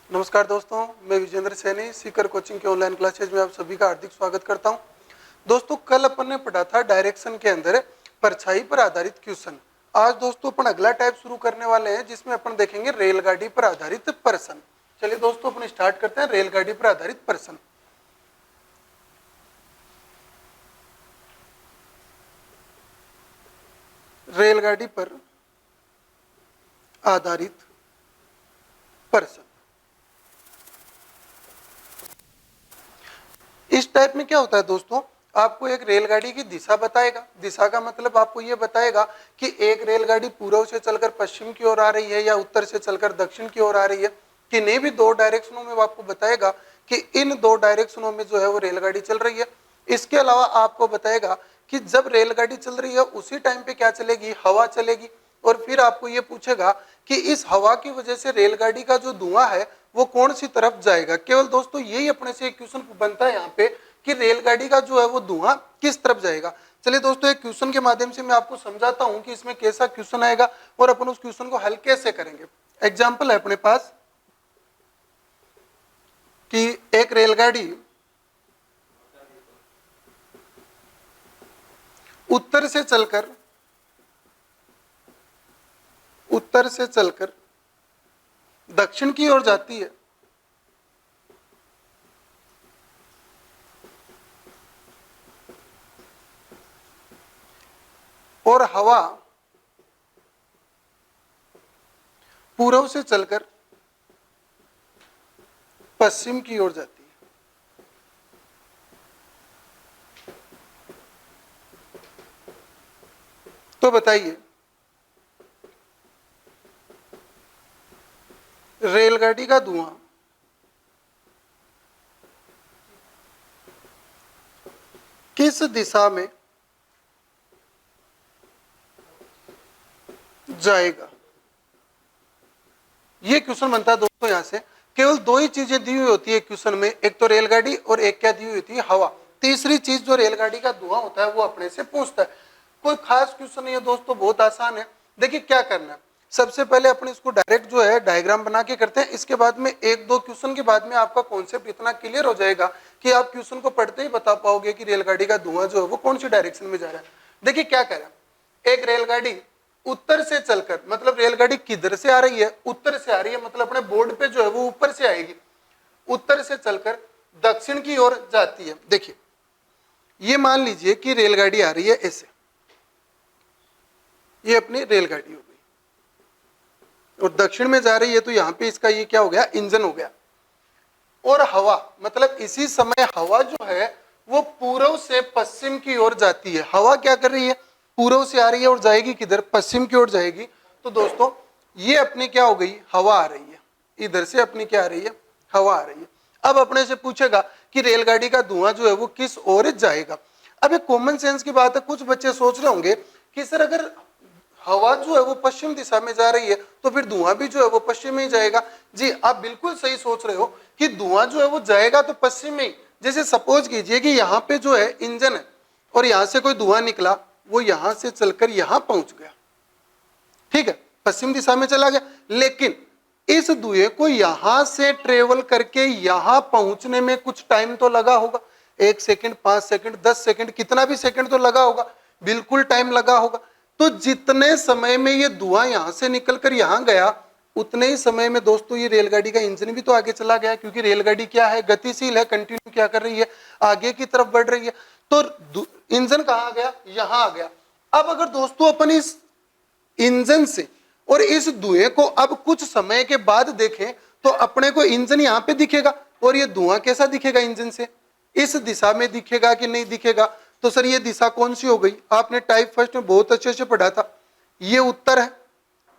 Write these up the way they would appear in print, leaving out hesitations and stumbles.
नमस्कार दोस्तों, मैं विजेंद्र सैनी सीकर कोचिंग के ऑनलाइन क्लासेज में आप सभी का हार्दिक स्वागत करता हूं। दोस्तों, कल अपन ने पढ़ा था डायरेक्शन के अंदर परछाई पर आधारित क्वेश्चन। आज दोस्तों अपन अगला टाइप शुरू करने वाले हैं जिसमें अपन देखेंगे रेलगाड़ी पर आधारित प्रश्न। चलिए दोस्तों, अपन स्टार्ट करते हैं रेलगाड़ी पर आधारित प्रश्न। रेलगाड़ी पर आधारित प्रश्न। इस टाइप में क्या होता है दोस्तों, आपको एक रेलगाड़ी की दिशा बताएगा। दिशा का मतलब आपको यह बताएगा कि एक रेलगाड़ी पूर्व से चलकर पश्चिम की ओर आ रही है या उत्तर से चलकर दक्षिण की ओर आ रही है। किन्हीं भी दो डायरेक्शनों में वो आपको बताएगा कि इन दो डायरेक्शनों में जो है वो रेलगाड़ी चल रही है। इसके अलावा आपको बताएगा कि जब रेलगाड़ी चल रही है उसी टाइम पे क्या चलेगी, हवा चलेगी। और फिर आपको ये पूछेगा कि इस हवा की वजह से रेलगाड़ी का जो धुआं है वो कौन सी तरफ जाएगा। केवल दोस्तों यही अपने से एक क्वेश्चन बनता है यहाँ पे कि रेलगाड़ी का जो है वो धुआं किस तरफ जाएगा। चलिए दोस्तों, एक क्वेश्चन के माध्यम से मैं आपको समझाता हूं कि इसमें कैसा क्वेश्चन आएगा और अपन उस क्वेश्चन को हल कैसे करेंगे। एग्जाम्पल है अपने पास कि एक रेलगाड़ी उत्तर से चलकर दक्षिण की ओर जाती है और हवा पूर्व से चलकर पश्चिम की ओर जाती है। तो बताइए, रेलगाड़ी का धुआं किस दिशा में जाएगा। ये क्वेश्चन बनता है दोस्तों। यहां से केवल दो ही चीजें दी हुई होती है क्वेश्चन में, एक तो रेलगाड़ी और एक क्या दी हुई होती है, हवा। तीसरी चीज जो रेलगाड़ी का धुआं होता है वो अपने से पूछता है। कोई खास क्वेश्चन नहीं है दोस्तों, बहुत आसान है। देखिए क्या करना है, सबसे पहले अपन इसको डायरेक्ट जो है डायग्राम बना के करते हैं। इसके बाद में एक दो क्वेश्चन के बाद में आपका कॉन्सेप्ट इतना क्लियर हो जाएगा कि आप क्वेश्चन को पढ़ते ही बता पाओगे कि रेलगाड़ी का धुआं जो है वो कौन सी डायरेक्शन में जा रहा है। देखिए क्या कह रहा है, एक रेलगाड़ी उत्तर से चलकर, मतलब रेलगाड़ी किधर से आ रही है, उत्तर से आ रही है, मतलब अपने बोर्ड पे जो है वो ऊपर से आएगी। उत्तर से चलकर दक्षिण की ओर जाती है। देखिए ये मान लीजिए कि रेलगाड़ी आ रही है ऐसे, ये अपनी रेलगाड़ी हो गई और दक्षिण में जा रही है, तो यहां पे इसका ये क्या हो गया, इंजन हो गया। और हवा, मतलब इसी समय हवा जो है वो पूर्व से पश्चिम की ओर जाती है। हवा क्या कर रही है, पूर्व से आ रही है और जाएगी किधर, पश्चिम की ओर जाएगी। तो दोस्तों ये अपनी क्या हो गई, हवा आ रही है। इधर से अपनी क्या आ रही है, हवा आ रही है। अब अपने से पूछेगा कि रेलगाड़ी का धुआं जो है वो किस ओर जाएगा। अब एक कॉमन सेंस की बात है, कुछ बच्चे सोच रहे होंगे कि सर अगर हवा जो है वो पश्चिम दिशा में जा रही है तो फिर धुआं भी जो है वो पश्चिम में ही जाएगा। जी आप बिल्कुल सही सोच रहे हो कि धुआं जो है वो जाएगा तो पश्चिम में ही। जैसे सपोज कीजिए कि यहाँ पे जो है इंजन है और यहाँ से कोई धुआं निकला, वो यहां से चलकर यहां पहुंच गया, ठीक है, पश्चिम दिशा में चला गया। लेकिन इस धुएं को यहां से ट्रेवल करके यहां पहुंचने में कुछ टाइम तो लगा होगा, 1 सेकंड, 5 सेकंड, 10 सेकंड, कितना भी सेकंड तो लगा होगा, बिल्कुल टाइम लगा होगा। तो जितने समय में ये धुआं यहां से निकलकर यहां गया, उतने ही समय में दोस्तों ये रेलगाड़ी का इंजन भी तो आगे चला गया, क्योंकि रेलगाड़ी क्या है, गतिशील है, कंटिन्यू क्या कर रही है, आगे की तरफ बढ़ रही है। तो इंजन कहां गया, यहां आ गया। अब अगर दोस्तों अपन इस इंजन से और इस धुएं को अब कुछ समय के बाद देखें तो अपने को इंजन यहां पे दिखेगा और ये धुआं कैसा दिखेगा, इंजन से इस दिशा में दिखेगा कि नहीं दिखेगा। तो सर ये दिशा कौन सी हो गई, आपने टाइप फर्स्ट में बहुत अच्छे से पढ़ा था, ये उत्तर है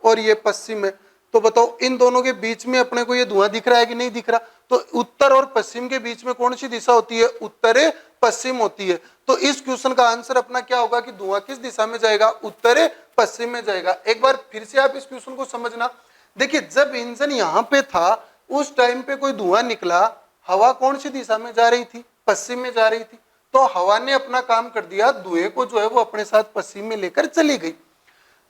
और ये पश्चिम है। तो बताओ इन दोनों के बीच में अपने को ये धुआं दिख रहा है कि नहीं दिख रहा। तो उत्तर और पश्चिम के बीच में कौन सी दिशा होती है, उत्तरे पश्चिम होती है। तो इस क्वेश्चन का आंसर अपना क्या होगा कि धुआं किस दिशा में जाएगा, उत्तरे पश्चिम में जाएगा। एक बार फिर से आप इस क्वेश्चन को समझना। देखिए जब इंजन यहां पे था उस टाइम पे कोई धुआं निकला, हवा कौन सी दिशा में जा रही थी, पश्चिम में जा रही थी। तो हवा ने अपना काम कर दिया, धुएं को जो है वो अपने साथ पश्चिम में लेकर चली गई।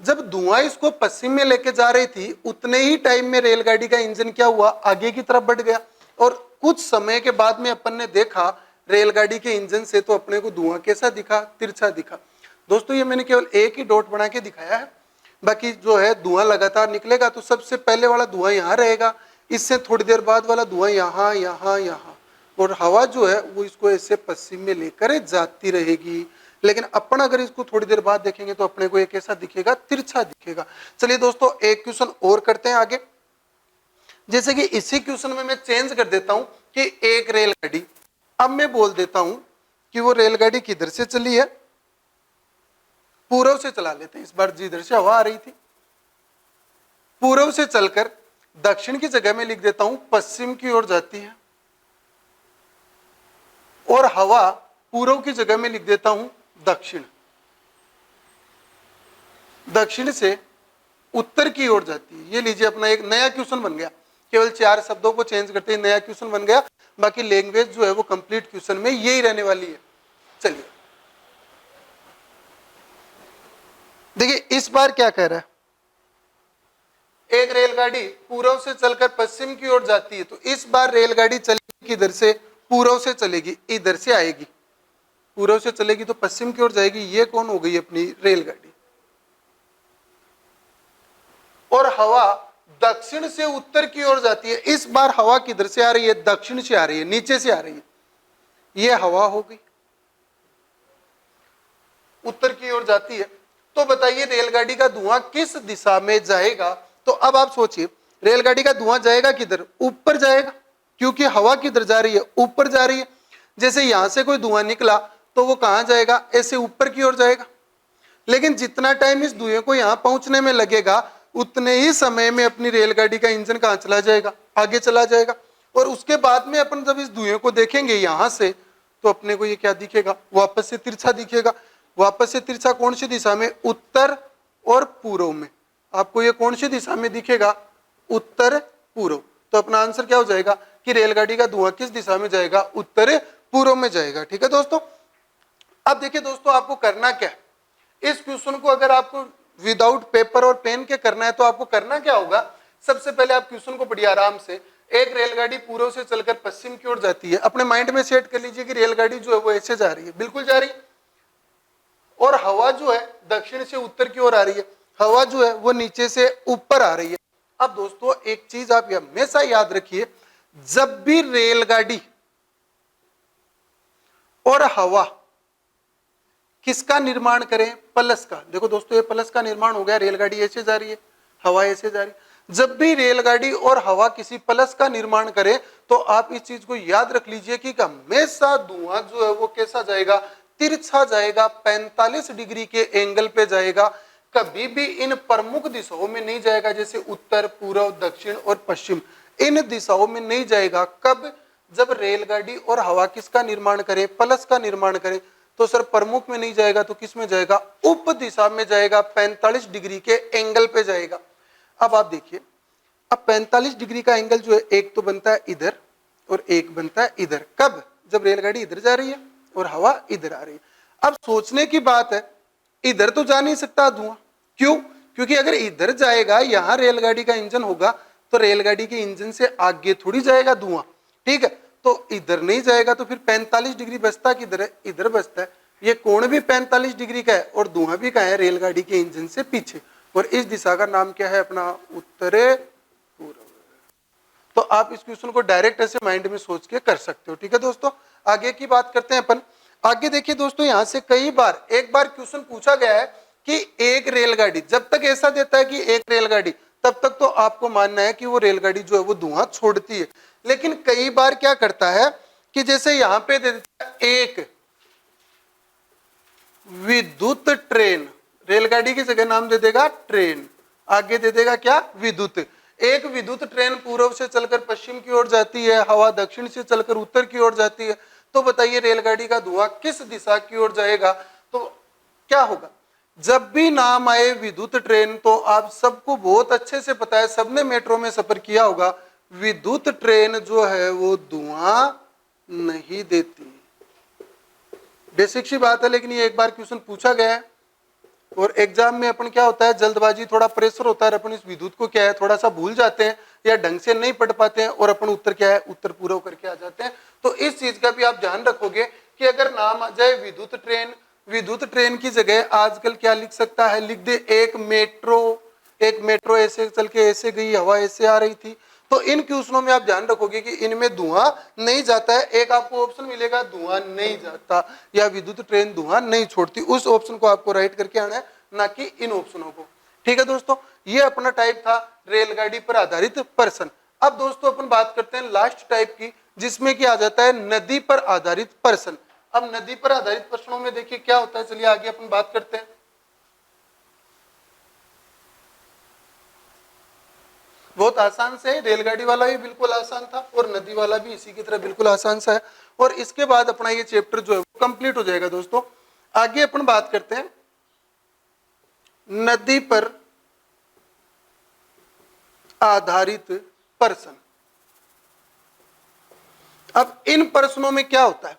जब धुआं इसको पश्चिम में लेके जा रही थी उतने ही टाइम में रेलगाड़ी का इंजन क्या हुआ, आगे की तरफ बढ़ गया। और कुछ समय के बाद में अपन ने देखा रेलगाड़ी के इंजन से तो अपने को धुआं कैसा दिखा, तिरछा दिखा। दोस्तों ये मैंने केवल एक ही डॉट बना के दिखाया है, बाकी जो है धुआं लगातार निकलेगा तो सबसे पहले वाला धुआं यहाँ रहेगा, इससे थोड़ी देर बाद वाला धुआं यहाँ यहाँ यहाँ, और हवा जो है वो इसको ऐसे पश्चिम में लेकर जाती रहेगी। लेकिन अपन अगर इसको थोड़ी देर बाद देखेंगे तो अपने को ये कैसा दिखेगा, तिरछा दिखेगा। चलिए दोस्तों एक क्वेश्चन और करते हैं आगे। जैसे कि इसी क्वेश्चन में मैं चेंज कर देता हूं कि एक रेलगाड़ी, अब मैं बोल देता हूं कि वो रेलगाड़ी किधर से चली है, पूर्व से चला लेते हैं। इस बार जिधर से हवा आ रही थी पूर्व से चलकर दक्षिण की जगह में लिख देता हूं पश्चिम की ओर जाती है, और हवा पूर्व की जगह में लिख देता हूं दक्षिण। दक्षिण से उत्तर की ओर जाती है। ये लीजिए अपना एक नया क्वेश्चन बन गया, केवल 4 शब्दों को चेंज करते ही नया क्वेश्चन बन गया। बाकी लैंग्वेज जो है वो कंप्लीट क्वेश्चन में यही रहने वाली है। चलिए देखिए इस बार क्या कह रहा है, एक रेलगाड़ी पूर्व से चलकर पश्चिम की ओर जाती है, तो इस बार रेलगाड़ी चलेगी किधर से, पूर्व से चलेगी, इधर से आएगी, पूर्व से चलेगी तो पश्चिम की ओर जाएगी। ये कौन हो गई अपनी रेलगाड़ी। और हवा दक्षिण से उत्तर की ओर जाती है, इस बार हवा किधर से आ रही है, दक्षिण से आ रही है, नीचे से आ रही है। ये हवा हो गई, उत्तर की ओर जाती है। तो बताइए रेलगाड़ी का धुआं किस दिशा में जाएगा। तो अब आप सोचिए रेलगाड़ी का धुआं जाएगा किधर, ऊपर जाएगा, क्योंकि हवा किधर जा रही है, ऊपर जा रही है। जैसे यहां से कोई धुआं निकला तो वो कहां जाएगा, ऐसे ऊपर की ओर जाएगा। लेकिन जितना टाइम इस धुएं को यहां पहुंचने में लगेगा उतने ही समय में अपनी रेलगाड़ी का इंजन कहां चला जाएगा, आगे चला जाएगा। और उसके बाद में अपन जब इस धुएं को देखेंगे यहां से तो अपने को ये क्या दिखेगा, वापस से तिरछा दिखेगा। वापस से तिरछा कौन सी दिशा में, उत्तर और पूर्व में। आपको ये कौन सी दिशा में दिखेगा, उत्तर पूर्व। तो अपना आंसर क्या हो जाएगा कि रेलगाड़ी का धुआं किस दिशा में जाएगा, उत्तर पूर्व में जाएगा। ठीक है दोस्तों। अब देखिए दोस्तों आपको करना क्या है, इस क्वेश्चन को अगर आपको विदाउट पेपर और पेन के करना है तो आपको करना क्या होगा, सबसे पहले आप क्वेश्चन को पढ़िए आराम से। एक रेलगाड़ी पूर्व से चलकर पश्चिम की ओर जाती है, अपने माइंड में सेट कर लीजिए कि रेलगाड़ी जो है वो ऐसे जा रही है, बिल्कुल जा रही है। और हवा जो है दक्षिण से उत्तर की ओर आ रही है, हवा जो है वो नीचे से ऊपर आ रही है। अब दोस्तों एक चीज आप हमेशा याद रखिए, जब भी रेलगाड़ी और हवा किसका निर्माण करें, प्लस का। देखो दोस्तों ये प्लस का निर्माण हो गया, रेलगाड़ी ऐसे जा रही है, हवा ऐसे जा रही है। जब भी रेलगाड़ी और हवा किसी प्लस का निर्माण करे तो आप इस चीज को याद रख लीजिए कि हमेशा धुआं जो है वो कैसा जाएगा, तिरछा जाएगा, 45 डिग्री के एंगल पे जाएगा। कभी भी इन प्रमुख दिशाओं में नहीं जाएगा, जैसे उत्तर, पूर्व, दक्षिण और पश्चिम, इन दिशाओं में नहीं जाएगा। कब, जब रेलगाड़ी और हवा किसका निर्माण करे, प्लस का निर्माण करे। तो सर प्रमुख में नहीं जाएगा तो किस में जाएगा, उप दिशा में जाएगा, 45 डिग्री के एंगल पे जाएगा। अब आप देखिए, अब 45 डिग्री का एंगल जो है एक तो बनता है इधर और एक बनता है इधर। कब, जब रेलगाड़ी इधर जा रही है और हवा इधर आ रही है। अब सोचने की बात है, इधर तो जा नहीं सकता धुआं, क्यों, क्योंकि अगर इधर जाएगा, यहां रेलगाड़ी का इंजन होगा तो रेलगाड़ी के इंजन से आगे थोड़ी जाएगा धुआं, ठीक है। तो इधर नहीं जाएगा तो फिर 45 डिग्री बचता किधर है, इधर बचता है। ये कोण भी 45 डिग्री का है और धुआं भी कहां है, रेलगाड़ी के इंजन से पीछे। और इस दिशा का नाम क्या है अपना, उत्तर पूर्व। तो आप इस क्वेश्चन को डायरेक्ट ऐसे माइंड में सोच के कर सकते हो। ठीक है दोस्तों, आगे की बात करते हैं अपन। आगे देखिए दोस्तों, यहां से कई बार, एक बार क्वेश्चन पूछा गया है कि एक रेलगाड़ी, जब तक ऐसा देता है कि एक रेलगाड़ी, तब तक तो आपको मानना है कि वो रेलगाड़ी जो है वो धुआं छोड़ती है। लेकिन कई बार क्या करता है कि जैसे यहां पे दे देता है एक विद्युत ट्रेन, रेलगाड़ी की जगह नाम दे देगा ट्रेन, आगे दे देगा क्या, विद्युत। एक विद्युत ट्रेन पूर्व से चलकर पश्चिम की ओर जाती है, हवा दक्षिण से चलकर उत्तर की ओर जाती है। तो बताइए रेलगाड़ी का धुआं किस दिशा की ओर जाएगा। तो क्या होगा, जब भी नाम आए विद्युत ट्रेन तो आप सबको बहुत अच्छे से पता है, सबने मेट्रो में सफर किया होगा, विद्युत ट्रेन जो है वो धुआं नहीं देती। बेसिक सी बात है, लेकिन ये एक बार क्वेश्चन पूछा गया है। और एग्जाम में अपन क्या होता है, जल्दबाजी, थोड़ा प्रेशर होता है, अपन इस विद्युत को क्या है थोड़ा सा भूल जाते हैं या ढंग से नहीं पढ़ पाते हैं और अपन उत्तर क्या है उत्तर पूरा करके आ जाते हैं। तो इस चीज का भी आप ध्यान रखोगे कि अगर नाम आ जाए विद्युत ट्रेन की जगह आजकल क्या लिख सकता है, लिख दे एक मेट्रो ऐसे चल के ऐसे गई, हवा ऐसे आ रही थी। तो इन क्वेश्चनों में आप ध्यान रखोगे कि इनमें धुआं नहीं जाता है। एक आपको ऑप्शन मिलेगा धुआं नहीं जाता या विद्युत ट्रेन धुआं नहीं छोड़ती, उस ऑप्शन को आपको राइट करके आना है, ना कि इन ऑप्शनों को। ठीक है दोस्तों, ये अपना टाइप था रेलगाड़ी पर आधारित प्रश्न। अब दोस्तों अपन बात करते हैं लास्ट टाइप की, जिसमें कि आ जाता है नदी पर आधारित प्रश्न। अब नदी पर आधारित प्रश्नों में देखिए क्या होता है, चलिए आगे अपन बात करते हैं। बहुत आसान से, रेलगाड़ी वाला भी बिल्कुल आसान था और नदी वाला भी इसी की तरह बिल्कुल आसान सा है। और इसके बाद अपना ये चैप्टर जो है वो कंप्लीट हो जाएगा दोस्तों। आगे अपन बात करते हैं नदी पर आधारित प्रश्न। अब इन प्रश्नों में क्या होता है,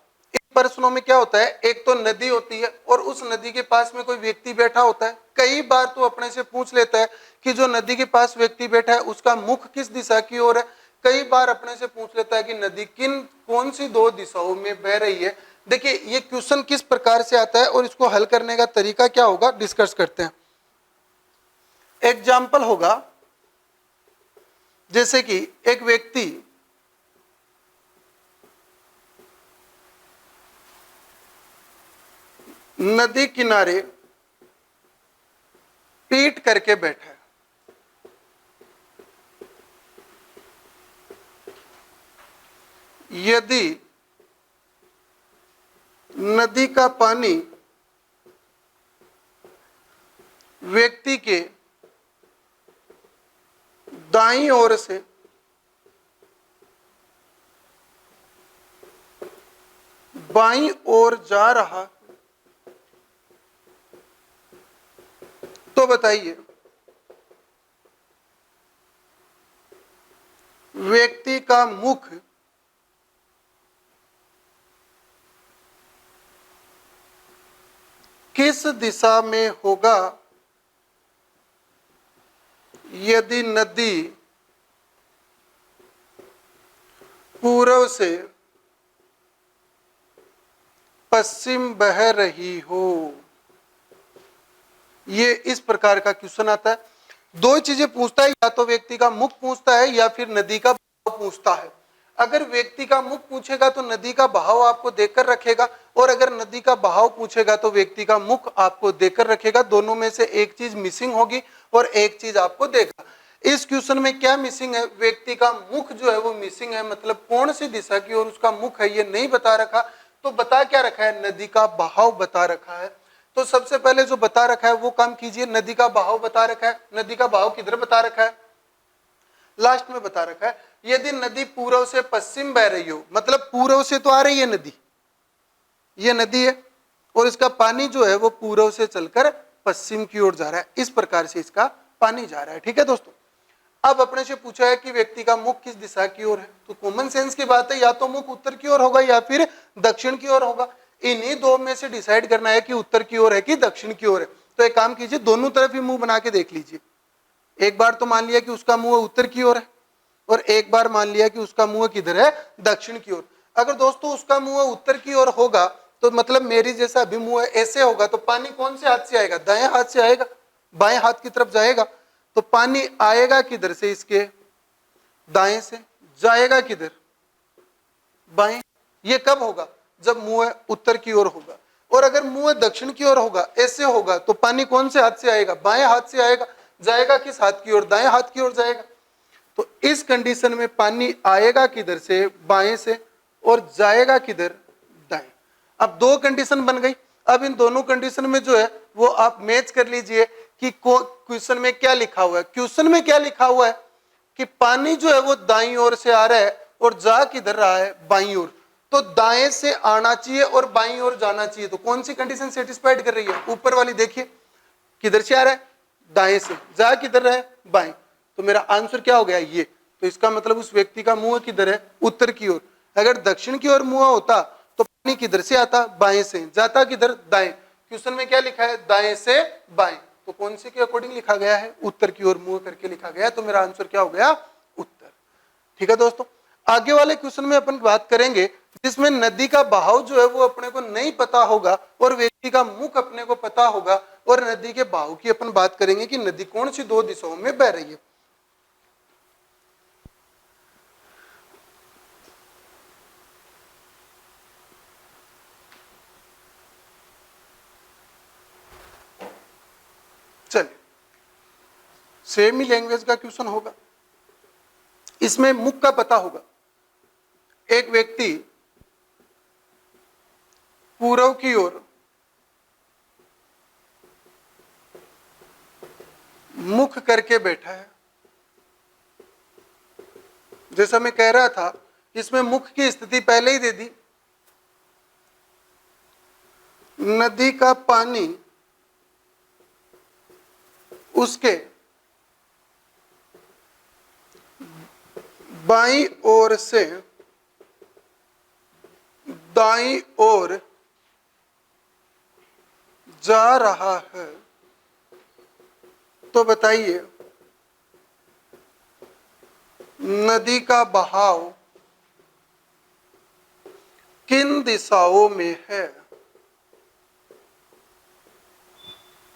प्रश्नों में क्या होता है, एक तो नदी होती है और उस नदी के पास में कोई व्यक्ति बैठा होता है। कई बार तो अपने से पूछ लेता है कि जो नदी के पास व्यक्ति बैठा है उसका मुख किस दिशा की ओर है। कई बार अपने से पूछ लेता है कि नदी कौन सी दो दिशाओं में बह रही है। देखिए ये क्वेश्चन किस प्रकार से आता है और इसको हल करने का तरीका क्या होगा, डिस्कस करते हैं। एग्जाम्पल होगा जैसे कि एक व्यक्ति नदी किनारे पीठ करके बैठा है। यदि नदी का पानी व्यक्ति के दाईं ओर से बाईं ओर जा रहा, तो बताइए व्यक्ति का मुख किस दिशा में होगा यदि नदी पूर्व से पश्चिम बह रही हो। ये इस प्रकार का क्वेश्चन आता है। दो चीजें पूछता है, या तो व्यक्ति का मुख पूछता है या फिर नदी का बहाव पूछता है। अगर व्यक्ति का मुख पूछेगा तो नदी का बहाव आपको देकर रखेगा, और अगर नदी का बहाव पूछेगा तो व्यक्ति का मुख आपको देकर रखेगा। दोनों में से एक चीज मिसिंग होगी और एक चीज आपको देगा। इस क्वेश्चन में क्या मिसिंग है, व्यक्ति का मुख जो है वो मिसिंग है, मतलब कौन सी दिशा की ओर उसका मुख है ये नहीं बता रखा। तो बता क्या रखा है, नदी का बहाव बता रखा है। तो सबसे पहले जो बता रखा है वो काम कीजिए, नदी का बहाव बता रखा है। नदी का बहाव किधर बता रखा है, लास्ट में बता रखा है। यदि नदी पूर्व से पश्चिम बह रही हो, मतलब पूर्व से तो आ रही है नदी, ये नदी है और इसका पानी जो है वो पूर्व से चलकर पश्चिम की ओर जा रहा है। इस प्रकार से इसका पानी जा रहा है। ठीक है दोस्तों, अब अपने से पूछा है कि व्यक्ति का मुख किस दिशा की ओर है, तो कॉमन सेंस की बात है, या तो मुख उत्तर की ओर होगा या फिर दक्षिण की ओर होगा। इन्हीं दो में से डिसाइड करना है कि उत्तर की ओर है कि दक्षिण की ओर है। तो एक काम कीजिए, दोनों तरफ ही मुंह बना के देख लीजिए। एक बार तो मान लिया कि उसका मुंह उत्तर की ओर है और एक बार मान लिया कि उसका मुंह किधर है, दक्षिण की ओर। अगर दोस्तों उसका मुंह उत्तर की ओर होगा तो मतलब मेरी जैसा भी मुंह ऐसे होगा, तो पानी कौन से हाथ से आएगा, दाएं हाथ से आएगा, बाएं हाथ की तरफ जाएगा। तो पानी आएगा किधर से, इसके दाएं से, जाएगा किधर, बाएं। ये कब होगा, जब मुंह उत्तर की ओर होगा। और अगर मुंह दक्षिण की ओर होगा, ऐसे होगा, तो पानी कौन से हाथ से आएगा, बाएं हाथ से आएगा। जाएगा किस हाथ की ओर, दाएं हाथ की ओर जाएगा। तो इस कंडीशन में पानी आएगा किधर से, बाएं से, और जाएगा किधर, दाएं। अब दो कंडीशन बन गई। अब इन दोनों कंडीशन में जो है वो आप मैच कर लीजिए कि क्वेश्चन में क्या लिखा हुआ है। क्वेश्चन में क्या लिखा हुआ है कि पानी जो है वो दाईं ओर से आ रहा है और जा किधर रहा है, बाईं ओर। तो दाएं से आना चाहिए और बाईं ओर जाना चाहिए। तो कौन सी कंडीशन सेटिस्फाइड कर रही है, ऊपर वाली देखिए, किधर से आ रहा है, दाएं से, जा किधर रहा है, बाएं। तो मेरा आंसर क्या हो गया, ये। तो इसका मतलब उस व्यक्ति का मुंह किधर है, उत्तर की ओर। अगर दक्षिण की ओर मुंह होता तो पानी किधर से आता, बाएं से, जाता किधर, दाएं। क्वेश्चन में क्या लिखा है, दाएं से बाएं, तो कौन से के अकॉर्डिंग लिखा गया है, उत्तर की ओर मुंह करके लिखा गया है, तो मेरा आंसर क्या हो गया, उत्तर। ठीक है दोस्तों, आगे वाले क्वेश्चन में अपन बात करेंगे जिसमें नदी का बहाव जो है वो अपने को नहीं पता होगा और व्यक्ति का मुख अपने को पता होगा, और नदी के बहाव की अपन बात करेंगे कि नदी कौन सी दो दिशाओं में बह रही है। चलिए, सेम ही लैंग्वेज का क्वेश्चन होगा, इसमें मुख का पता होगा। एक व्यक्ति पूर्व की ओर मुख करके बैठा है, जैसा मैं कह रहा था इसमें मुख की स्थिति पहले ही दे दी। नदी का पानी उसके बाईं ओर से दाईं ओर जा रहा है, तो बताइए नदी का बहाव किन दिशाओं में है।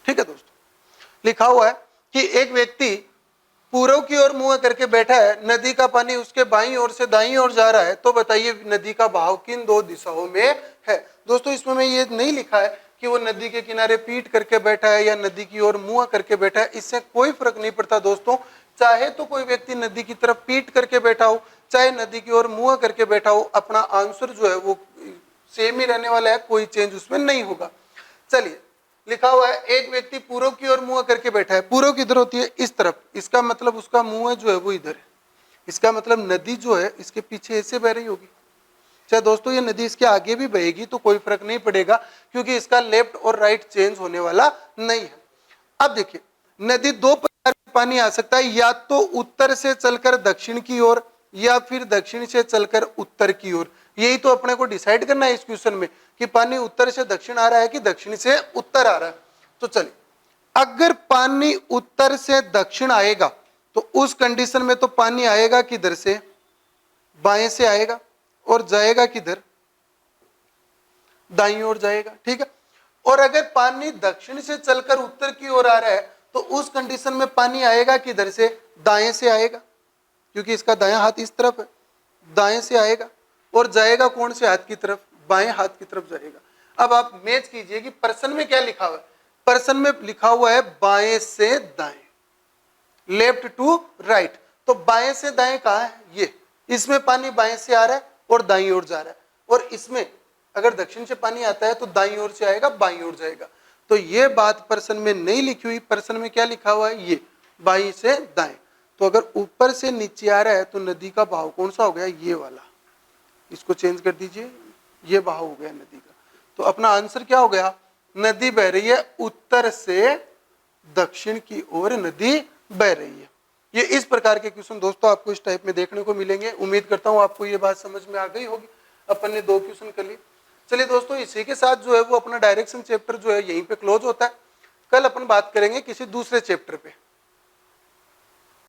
ठीक है दोस्तों, लिखा हुआ है कि एक व्यक्ति पूर्व की ओर मुंह करके बैठा है, नदी का पानी उसके बाईं ओर से दाईं ओर जा रहा है, तो बताइए नदी का बहाव किन दो दिशाओं में है। दोस्तों इसमें मैं ये नहीं लिखा है कि वो नदी के किनारे पीठ करके बैठा है या नदी की ओर मुंह करके बैठा है, इससे कोई फर्क नहीं पड़ता दोस्तों। चाहे तो कोई व्यक्ति नदी की तरफ पीठ करके बैठा हो, चाहे नदी की ओर मुंह करके बैठा हो, अपना आंसर जो है वो सेम ही रहने वाला है, कोई चेंज उसमें नहीं होगा। चलिए, लिखा हुआ है एक व्यक्ति पूर्व की ओर मुंह करके बैठा है, पूर्व किधर होती है, इस तरफ, इसका मतलब उसका मुंह जो है वो इधर है, इसका मतलब नदी जो है इसके पीछे ऐसे बह रही होगी। चाहे दोस्तों ये नदी इसके आगे भी बहेगी तो कोई फर्क नहीं पड़ेगा, क्योंकि इसका लेफ्ट और राइट चेंज होने वाला नहीं है। अब देखिए, नदी दो प्रकार का पानी आ सकता है, या तो उत्तर से चलकर दक्षिण की ओर या फिर दक्षिण से चलकर उत्तर की ओर। यही तो अपने को डिसाइड करना है इस क्वेश्चन में कि पानी उत्तर से दक्षिण आ रहा है कि दक्षिण से उत्तर आ रहा है। तो चलिए, अगर पानी उत्तर से दक्षिण आएगा तो उस कंडीशन में तो पानी आएगा किधर से, बाएं से आएगा, और जाएगा किधर, दाईं ओर जाएगा। ठीक है, और अगर पानी दक्षिण से चलकर उत्तर की ओर आ रहा है तो उस कंडीशन में पानी आएगा किधर से, दाएं से आएगा, क्योंकि इसका दायां हाथ इस तरफ है, दाएं से आएगा, और जाएगा कौन से हाथ की तरफ, बाएं हाथ की तरफ जाएगा। अब आप मैच कीजिए कि प्रश्न में क्या लिखा हुआ है, प्रश्न में लिखा हुआ है बाएं से दाएं, लेफ्ट टू राइट, तो बाएं से दाएं कहां है, ये, इसमें पानी बाएं से आ रहा है और दाईं ओर जा रहा है, और इसमें अगर दक्षिण से पानी आता है तो दाईं ओर से आएगा, बाईं ओर जाएगा। तो ये बात प्रश्न में नहीं लिखी हुई, प्रश्न में क्या लिखा हुआ है, ये बाईं से दाएं। तो अगर ऊपर से नीचे आ रहा है तो नदी का बहाव कौन सा हो गया, ये वाला, इसको चेंज कर दीजिए, ये बहाव हो गया नदी का। तो अपना आंसर क्या हो गया, नदी बह रही है उत्तर से दक्षिण की ओर नदी बह रही है। ये इस प्रकार के क्वेश्चन दोस्तों आपको इस टाइप में देखने को मिलेंगे। उम्मीद करता हूं आपको ये बात समझ में आ गई होगी। अपन ने 2 क्वेश्चन कर लिए। चलिए दोस्तों, इसी के साथ जो है वो अपना डायरेक्शन चैप्टर जो है यहीं पे क्लोज होता है। कल अपन बात करेंगे किसी दूसरे चैप्टर पे।